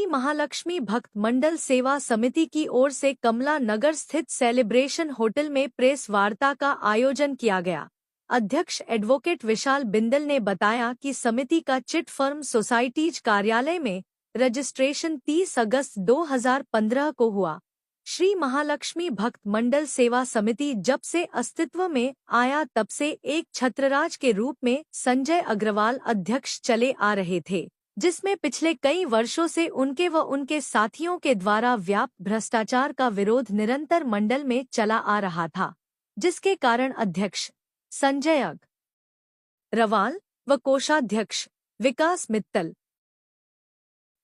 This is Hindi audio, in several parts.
श्री महालक्ष्मी भक्त मंडल सेवा समिति की ओर से कमला नगर स्थित सेलिब्रेशन होटल में प्रेस वार्ता का आयोजन किया गया। अध्यक्ष एडवोकेट विशाल बिंदल ने बताया कि समिति का चिट फर्म सोसाइटीज कार्यालय में रजिस्ट्रेशन 30 अगस्त 2015 को हुआ। श्री महालक्ष्मी भक्त मंडल सेवा समिति जब से अस्तित्व में आया तब से एक छत्रराज के रूप में संजय अग्रवाल अध्यक्ष चले आ रहे थे, जिसमें पिछले कई वर्षों से उनके व उनके साथियों के द्वारा व्याप्त भ्रष्टाचार का विरोध निरंतर मंडल में चला आ रहा था, जिसके कारण अध्यक्ष संजय अग्रवाल व कोषाध्यक्ष विकास मित्तल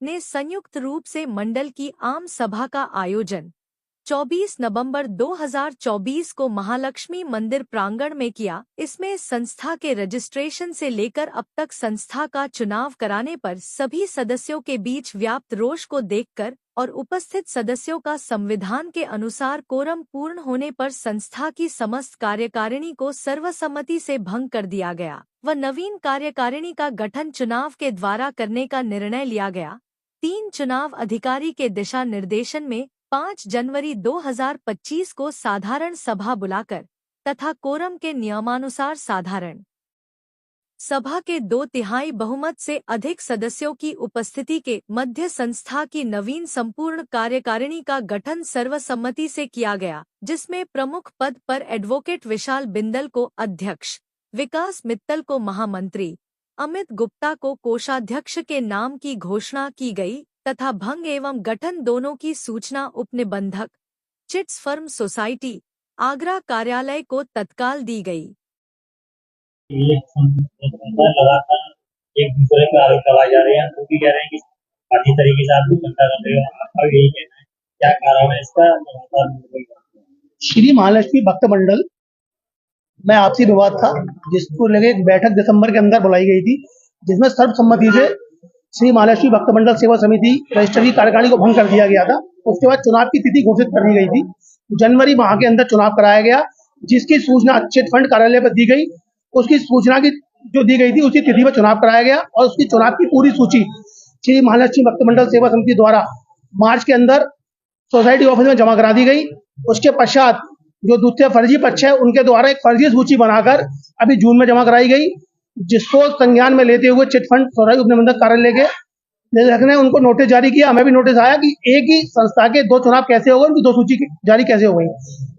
ने संयुक्त रूप से मंडल की आम सभा का आयोजन 24 नवंबर 2024 को महालक्ष्मी मंदिर प्रांगण में किया। इसमें संस्था के रजिस्ट्रेशन से लेकर अब तक संस्था का चुनाव कराने पर सभी सदस्यों के बीच व्याप्त रोष को देखकर और उपस्थित सदस्यों का संविधान के अनुसार कोरम पूर्ण होने पर संस्था की समस्त कार्यकारिणी को सर्वसम्मति से भंग कर दिया गया व नवीन कार्यकारिणी का गठन चुनाव के द्वारा करने का निर्णय लिया गया। 3 चुनाव अधिकारी के दिशा निर्देशन में 5 जनवरी 2025 को साधारण सभा बुलाकर तथा कोरम के नियमानुसार साधारण सभा के 2/3 बहुमत से अधिक सदस्यों की उपस्थिति के मध्य संस्था की नवीन संपूर्ण कार्यकारिणी का गठन सर्वसम्मति से किया गया, जिसमें प्रमुख पद पर एडवोकेट विशाल बिंदल को अध्यक्ष, विकास मित्तल को महामंत्री, अमित गुप्ता को कोषाध्यक्ष के नाम की घोषणा की गई तथा भंग एवं गठन दोनों की सूचना उपनिबंधक चिट्स फर्म सोसाइटी आगरा कार्यालय को तत्काल दी गई। लगातार एक दूसरे पे आरोप लगाए जा रहे हैं, वो भी कह रहे हैं कि पार्टी तरीके से आप चर्चा कर रहे हो, आपका यही कहना है, क्या कारण है इसका? श्री महालक्ष्मी भक्त मंडल में आपसी विवाद था, जिसको लेकर एक बैठक दिसंबर के अंदर बुलाई गई थी, जिसमें सर्वसम्मति से श्री महालक्ष्मी भक्त मंडल सेवा समिति रजिस्टर की कार्यकारिणी को भंग कर दिया गया था। उसके बाद चुनाव की तिथि घोषित कर दी गई थी। जनवरी माह के अंदर चुनाव कराया गया, जिसकी सूचना चिट फंड कार्यालय पर दी गई। उसकी सूचना की जो दी गई थी उसी तिथि पर चुनाव कराया गया और उसकी चुनाव की पूरी सूची श्री महालक्ष्मी भक्त मंडल सेवा समिति द्वारा मार्च के अंदर सोसाइटी ऑफिस में जमा करा दी गई। उसके पश्चात जो दूसरे फर्जी पक्ष है उनके द्वारा एक फर्जी सूची बनाकर अभी जून में जमा कराई गई, जिसको संज्ञान में लेते हुए चिट फंड सोसाइटी उपनिबंधक कार्यालय के निदेशक ने उनको नोटिस जारी किया। हमें भी नोटिस आया कि एक ही संस्था के 2 चुनाव कैसे हो गए, उनकी 2 सूची जारी कैसे हो गई।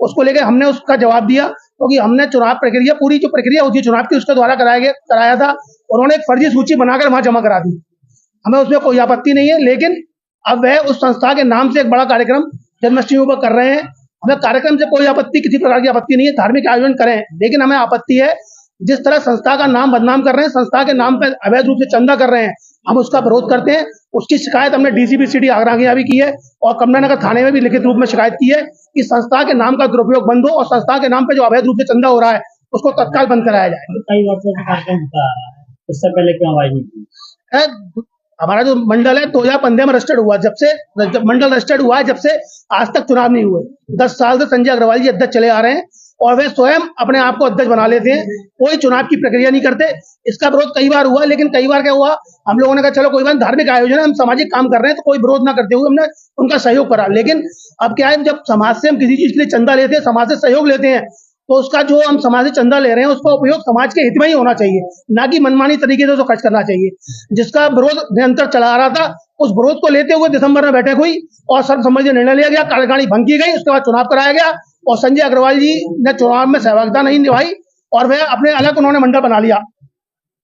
उसको लेकर हमने उसका जवाब दिया, क्योंकि हमने चुनाव प्रक्रिया पूरी जो प्रक्रिया होती है चुनाव की उसके द्वारा कराया था, उन्होंने एक फर्जी सूची बनाकर वहां जमा करा दी। हमें उसमें कोई आपत्ति नहीं है, लेकिन अब वह उस संस्था के नाम से एक बड़ा कार्यक्रम जन्माष्टमी पर कर रहे हैं। हमें कार्यक्रम से कोई आपत्ति, किसी प्रकार की आपत्ति नहीं है, धार्मिक आयोजन करें, लेकिन हमें आपत्ति है जिस तरह संस्था का नाम बदनाम कर रहे हैं, संस्था के नाम पर अवैध रूप से चंदा कर रहे हैं, हम उसका विरोध करते हैं। उसकी शिकायत हमने डीसीपी सिटी आगरा के यहाँ भी की है और कमला नगर थाने में भी लिखित रूप में शिकायत की है कि संस्था के नाम का दुरुपयोग बंद हो और संस्था के नाम पे जो अवैध रूप से चंदा हो रहा है उसको तत्काल बंद कराया जाए। कई वर्षों से कार्यक्रम होता है, उससे पहले क्यों आवाज नहीं की? हमारा जो मंडल है 2015 में रजिस्टर्ड हुआ, जब से मंडल रजिस्टर्ड हुआ है, जब से आज तक चुनाव नहीं हुए। 10 साल से संजय अग्रवाल जी अध्यक्ष चले आ रहे हैं और वे स्वयं अपने आप को अध्यक्ष बना लेते हैं, कोई चुनाव की प्रक्रिया नहीं करते। इसका विरोध कई बार हुआ, लेकिन कई बार क्या हुआ, हम लोगों ने कहा चलो कोई बात, धार्मिक आयोजन है, हम सामाजिक काम कर रहे हैं, तो कोई विरोध ना करते हुए हमने उनका सहयोग करा। लेकिन अब क्या है, जब समाज से हम किसी चीज के लिए चंदा लेते हैं, समाज से सहयोग लेते हैं, तो उसका जो हम समाज से चंदा ले रहे हैं उसका उपयोग समाज के हित में ही होना चाहिए, ना कि मनमानी तरीके से उसको खर्च करना चाहिए। जिसका विरोध निरंतर चला आ रहा था, उस विरोध को लेते हुए दिसंबर में बैठक हुई और सर्वसम्मति से निर्णय लिया गया, कार्यकारिणी भंग की गई। उसके बाद चुनाव कराया गया और संजय अग्रवाल जी ने चुनाव में सहभागिता नहीं निभाई और वह अपने अलग उन्होंने मंडल बना लिया।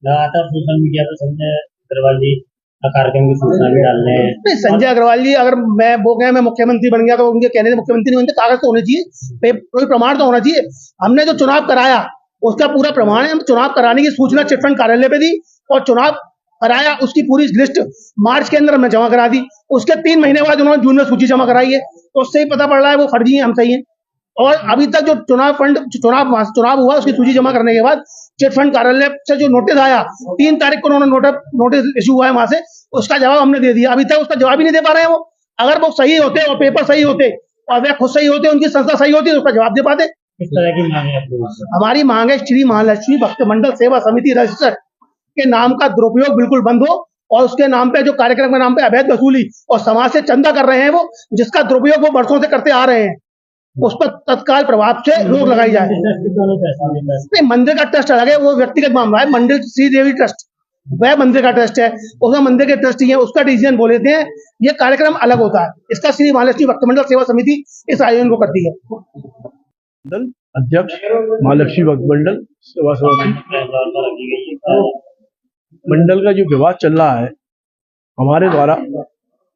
लगातार सोशल मीडिया पर संजय अग्रवाल जी कार्यक्रम की सूचना भी डाल रहे हैं। संजय अग्रवाल जी अगर मैं मुख्यमंत्री बन गया तो उनके कहने से मुख्यमंत्री नहीं बनते, कागज तो होने चाहिए, कोई प्रमाण तो होना चाहिए। हमने जो चुनाव कराया उसका पूरा प्रमाण है। हम चुनाव कराने की सूचना चिट फंड कार्यालय पे दी और चुनाव कराया, उसकी पूरी लिस्ट मार्च के अंदर हमने जमा करा दी। उसके 3 महीने बाद उन्होंने जून में सूची जमा कराई है, तो उससे ही पता पड़ रहा है वो फर्जी है, हम सही है। और अभी तक जो चुनाव हुआ उसकी सूची जमा करने के बाद चिट फंड कार्यालय से जो नोटिस आया 3 तारीख को उन्होंने नोटिस इशू हुआ है वहां से, उसका जवाब हमने दे दिया। अभी तक उसका जवाब ही नहीं दे पा रहे हैं वो। अगर वो सही होते और पेपर सही होते और वे खुद सही होते, उनकी संस्था सही होती, तो उसका जवाब दे पाते। किस तरह की मांग है? हमारी मांग है श्री महालक्ष्मी भक्त मंडल सेवा समिति रजिस्टर के नाम का दुरुपयोग बिल्कुल बंद हो और उसके नाम पे जो कार्यक्रम के नाम पे अवैध वसूली और समाज से चंदा कर रहे हैं वो, जिसका दुरुपयोग वो वर्षों से करते आ रहे हैं, उस पर तत्काल प्रभाव से रोक लगाई जाए। इंडस्ट्री क्यों नहीं पैसा देता है? नहीं, मंदिर का ट्रस्ट अलग है, वो व्यक्तिगत मामला है। मंदिर श्री देवी ट्रस्ट वह मंदिर का ट्रस्ट है, उसमें मंदिर के ट्रस्टी है, उसका डिसीजन बोल लेते हैं। ये कार्यक्रम अलग होता है, इसका श्री महालक्ष्मी भक्त मंडल सेवा समिति इस आयोजन को करती है। मंडल अध्यक्ष महालक्ष्मी भक्त मंडल सेवा समिति। प्रेस वार्ता रखी गई है, क्या है? मंडल का जो विवाद चल रहा है, हमारे द्वारा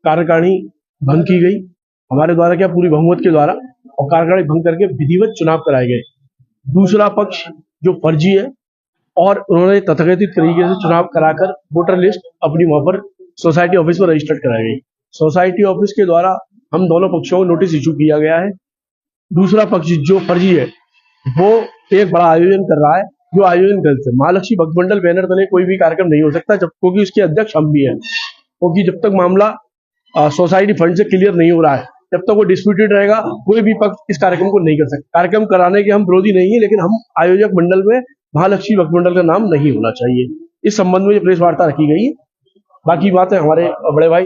कार्यकारिणी भंग की गई, हमारे द्वारा क्या पूरी बहुमत के द्वारा, और कार्यकारिणी भंग करके विधिवत चुनाव कराए गए। दूसरा पक्ष जो फर्जी है और उन्होंने तथाकथित तरीके से चुनाव कराकर वोटर लिस्ट अपनी वहां पर सोसाइटी ऑफिस पर रजिस्टर्ड कराई गई। सोसाइटी ऑफिस के द्वारा हम दोनों पक्षों को नोटिस इशू किया गया है। दूसरा पक्ष जो फर्जी है वो एक बड़ा आयोजन कर रहा है, जो आयोजन गलत है। महालक्ष्मी भक्त मंडल बैनर तले कोई भी कार्यक्रम नहीं हो सकता, जब क्योंकि उसके अध्यक्ष हम भी हैं, क्योंकि जब तक मामला सोसाइटी फंड से क्लियर नहीं हो रहा है, जब तक वो डिस्प्यूटेड रहेगा, कोई भी पक्ष इस कार्यक्रम को नहीं कर सकता। कार्यक्रम कराने के हम विरोधी नहीं है, लेकिन हम आयोजक मंडल में महालक्ष्मी भक्त मंडल का नाम नहीं होना चाहिए। इस संबंध में प्रेस वार्ता रखी गई है। बाकी बातें हमारे बड़े भाई